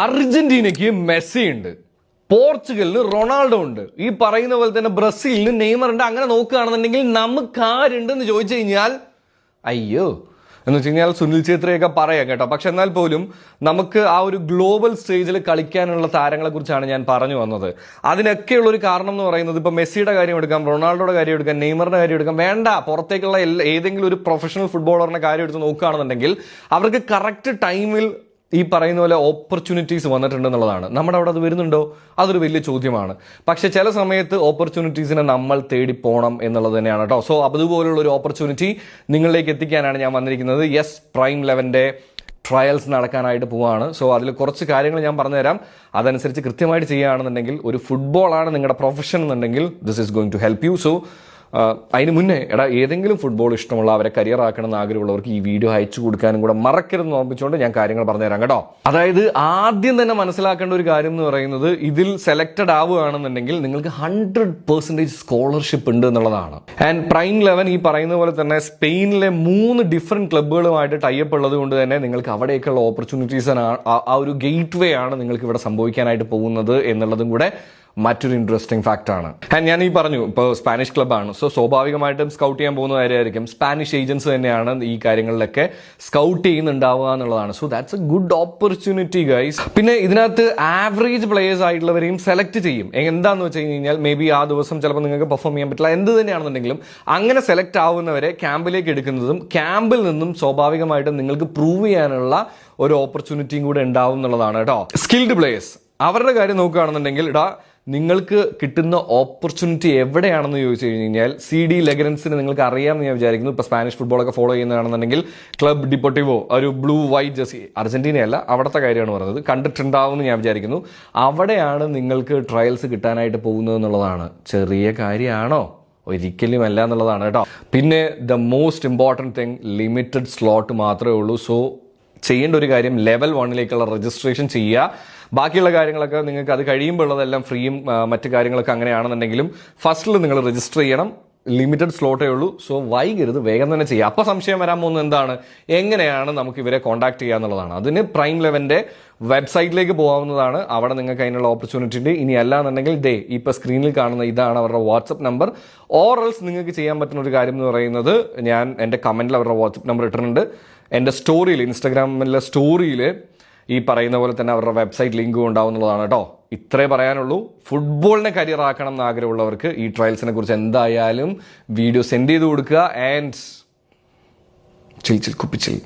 അർജന്റീനയ്ക്ക് Messi ഉണ്ട്, പോർച്ചുഗലിന് Ronaldo ഉണ്ട്, ഈ പറയുന്ന പോലെ തന്നെ ബ്രസീലിന് നെയ്മർ ഉണ്ട്. അങ്ങനെ നോക്കുകയാണെന്നുണ്ടെങ്കിൽ നമുക്ക് ആരുണ്ടെന്ന് ചോദിച്ചു കഴിഞ്ഞാൽ അയ്യോ എന്ന് വെച്ച് കഴിഞ്ഞാൽ സുനിൽ ഛേത്രിയൊക്കെ പറയാം കേട്ടോ. പക്ഷെ എന്നാൽ പോലും നമുക്ക് ആ ഒരു ഗ്ലോബൽ സ്റ്റേജിൽ കളിക്കാനുള്ള താരങ്ങളെ കുറിച്ചാണ് ഞാൻ പറഞ്ഞു വന്നത്. അതിനൊക്കെയുള്ള ഒരു കാരണം എന്ന് പറയുന്നത് ഇപ്പൊ മെസ്സിയുടെ കാര്യം എടുക്കാം, റൊണാൾഡോയുടെ കാര്യം എടുക്കാം, നെയ്മറിന്റെ കാര്യം എടുക്കാം, വേണ്ട പുറത്തേക്കുള്ള ഏതെങ്കിലും ഒരു പ്രൊഫഷണൽ ഫുട്ബോളറിന്റെ കാര്യം എടുത്ത് നോക്കുകയാണെന്നുണ്ടെങ്കിൽ അവർക്ക് കറക്റ്റ് ടൈമിൽ ഈ പറയുന്ന പോലെ ഓപ്പർച്യൂണിറ്റീസ് വന്നിട്ടുണ്ടെന്നുള്ളതാണ്. നമ്മുടെ അവിടെ അത് വരുന്നുണ്ടോ? അതൊരു വലിയ ചോദ്യമാണ്. പക്ഷെ ചില സമയത്ത് ഓപ്പർച്യൂണിറ്റീസിനെ നമ്മൾ തേടി പോകണം എന്നുള്ളത് തന്നെയാണ് കേട്ടോ. സോ അതുപോലുള്ള ഒരു ഓപ്പർച്യൂണിറ്റി നിങ്ങളിലേക്ക് എത്തിക്കാനാണ് ഞാൻ വന്നിരിക്കുന്നത്. യെസ്, പ്രൈം 11 ട്രയൽസ് നടക്കാനായിട്ട് പോവാണ്. സോ അതിൽ കുറച്ച് കാര്യങ്ങൾ ഞാൻ പറഞ്ഞുതരാം. അതനുസരിച്ച് കൃത്യമായിട്ട് ചെയ്യുകയാണെന്നുണ്ടെങ്കിൽ, ഒരു ഫുട്ബോളാണ് നിങ്ങളുടെ പ്രൊഫഷൻ എന്നുണ്ടെങ്കിൽ this is going to help you. So അതിന് മുന്നേ ഏതെങ്കിലും ഫുട്ബോൾ ഇഷ്ടമുള്ള അവരെ കരിയർ ആക്കണമെന്ന് ആഗ്രഹമുള്ളവർക്ക് ഈ വീഡിയോ അയച്ചു കൊടുക്കാനും കൂടെ മറക്കരുതെന്ന് ഓർമ്മിച്ചുകൊണ്ട് ഞാൻ കാര്യങ്ങൾ പറഞ്ഞുതരാം കേട്ടോ. അതായത് ആദ്യം തന്നെ മനസ്സിലാക്കേണ്ട ഒരു കാര്യം എന്ന് പറയുന്നത്, ഇതിൽ സെലക്ടഡ് ആവുകയാണെന്നുണ്ടെങ്കിൽ നിങ്ങൾക്ക് 100% സ്കോളർഷിപ്പ് ഉണ്ട് എന്നുള്ളതാണ്. ആൻഡ് പ്രൈം 11 ഈ പറയുന്ന പോലെ തന്നെ സ്പെയിനിലെ 3 ഡിഫറെന്റ് ക്ലബ്ബുകളുമായിട്ട് ടൈപ്പ് ഉള്ളത് കൊണ്ട് തന്നെ നിങ്ങൾക്ക് അവിടേക്കുള്ള ഓപ്പർച്യൂണിറ്റീസ് ആ ഒരു ഗേറ്റ് വേ ആണ് നിങ്ങൾക്ക് ഇവിടെ സംഭവിക്കാനായിട്ട് പോകുന്നത് എന്നുള്ളതും കൂടെ മറ്റൊരു ഇൻട്രസ്റ്റിംഗ് ഫാക്ട് ആണ്. ആൻഡ് ഞാൻ ഈ പറഞ്ഞു, ഇപ്പോൾ സ്പാനിഷ് ക്ലബ്ബാണ്. സോ സ്വാഭാവികമായിട്ടും സ്കൗട്ട് ചെയ്യാൻ പോകുന്ന കാര്യമായിരിക്കും. സ്പാനിഷ് ഏജൻസ് തന്നെയാണ് ഈ കാര്യങ്ങളിലൊക്കെ സ്കൗട്ട് ചെയ്യുന്നുണ്ടാവുക എന്നുള്ളതാണ്. So that's A good opportunity guys. പിന്നെ ഇതിനകത്ത് ആവറേജ് പ്ലേയേഴ്സ് ആയിട്ടുള്ളവരെയും സെലക്ട് ചെയ്യും. എന്താന്ന് വെച്ച് കഴിഞ്ഞാൽ മേ ബി ആ ദിവസം ചിലപ്പോൾ നിങ്ങൾക്ക് പെർഫോം ചെയ്യാൻ പറ്റില്ല, എന്ത് തന്നെയാണെന്നുണ്ടെങ്കിലും അങ്ങനെ സെലക്ട് ആവുന്നവരെ ക്യാമ്പിലേക്ക് എടുക്കുന്നതും ക്യാമ്പിൽ നിന്നും സ്വാഭാവികമായിട്ടും നിങ്ങൾക്ക് പ്രൂവ് ചെയ്യാനുള്ള ഒരു ഓപ്പർച്യൂണിറ്റിയും കൂടെ ഉണ്ടാവും എന്നുള്ളതാണ് കേട്ടോ. സ്കിൽഡ് പ്ലേയേഴ്സ് അവരുടെ കാര്യം നോക്കുകയാണെന്നുണ്ടെങ്കിൽ നിങ്ങൾക്ക് കിട്ടുന്ന ഓപ്പർച്യൂണിറ്റി എവിടെയാണെന്ന് ചോദിച്ചു കഴിഞ്ഞാൽ CD ലെഗൻസിന് നിങ്ങൾക്ക് അറിയാമെന്ന് ഞാൻ വിചാരിക്കുന്നു. ഇപ്പോൾ സ്പാനിഷ് ഫുട്ബോളൊക്കെ ഫോളോ ചെയ്യുന്നതാണെന്നുണ്ടെങ്കിൽ ക്ലബ് ഡിപ്പോർട്ടിവോ, ഒരു ബ്ലൂ വൈറ്റ് ജേഴ്സി, അർജന്റീനയല്ല അവിടുത്തെ കാര്യമാണ് പറഞ്ഞത്, കണ്ടിട്ടുണ്ടാവുമെന്ന് ഞാൻ വിചാരിക്കുന്നു. അവിടെയാണ് നിങ്ങൾക്ക് ട്രയൽസ് കിട്ടാനായിട്ട് പോകുന്നത് എന്നുള്ളതാണ്. ചെറിയ കാര്യമാണോ? ഒരിക്കലും അല്ല എന്നുള്ളതാണ് കേട്ടോ. പിന്നെ the most important thing, limited slot മാത്രമേ ഉള്ളൂ. സോ ചെയ്യേണ്ട ഒരു കാര്യം, ലെവൽ 1 രജിസ്ട്രേഷൻ ചെയ്യുക. ബാക്കിയുള്ള കാര്യങ്ങളൊക്കെ നിങ്ങൾക്ക് അത് കഴിയുമ്പോൾ ഉള്ളതെല്ലാം ഫ്രീയും മറ്റു കാര്യങ്ങളൊക്കെ അങ്ങനെയാണെന്നുണ്ടെങ്കിലും ഫസ്റ്റിൽ നിങ്ങൾ രജിസ്റ്റർ ചെയ്യണം. ലിമിറ്റഡ് സ്ലോട്ടേ ഉള്ളൂ. സോ വൈകരുത്, വേഗം തന്നെ ചെയ്യുക. അപ്പോൾ സംശയം വരാൻ പോകുന്നത് എന്താണ്, എങ്ങനെയാണ് നമുക്ക് ഇവരെ കോൺടാക്ട് ചെയ്യുക എന്നുള്ളതാണ്. അതിന് പ്രൈം 11 വെബ്സൈറ്റിലേക്ക് പോകാവുന്നതാണ്. അവിടെ നിങ്ങൾക്ക് അതിനുള്ള ഓപ്പർച്യൂണിറ്റി ഉണ്ട്. ഇനി അല്ലാന്നുണ്ടെങ്കിൽ ഇപ്പോൾ സ്ക്രീനിൽ കാണുന്ന ഇതാണ് അവരുടെ വാട്സപ്പ് നമ്പർ. ഓറൽസ് നിങ്ങൾക്ക് ചെയ്യാൻ പറ്റുന്ന ഒരു കാര്യം എന്ന് പറയുന്നത്, ഞാൻ എൻ്റെ കമൻറ്റിൽ അവരുടെ വാട്സപ്പ് നമ്പർ ഇട്ടിട്ടുണ്ട്. എൻ്റെ സ്റ്റോറിയിൽ, ഇൻസ്റ്റാഗ്രാമിലെ സ്റ്റോറിയിൽ ഈ പറയുന്ന പോലെ തന്നെ അവരുടെ വെബ്സൈറ്റ് ലിങ്കും ഉണ്ടാവുന്നതാണ് കേട്ടോ. ഇത്രേ പറയാനുള്ളൂ. ഫുട്ബോളിനെ കരിയർ ആക്കണം എന്ന് ആഗ്രഹമുള്ളവർക്ക് ഈ ട്രയൽസിനെ കുറിച്ച് എന്തായാലും വീഡിയോ സെൻഡ് ചെയ്ത് കൊടുക്കുക. And chill കുപ്പിച്ചിൽ.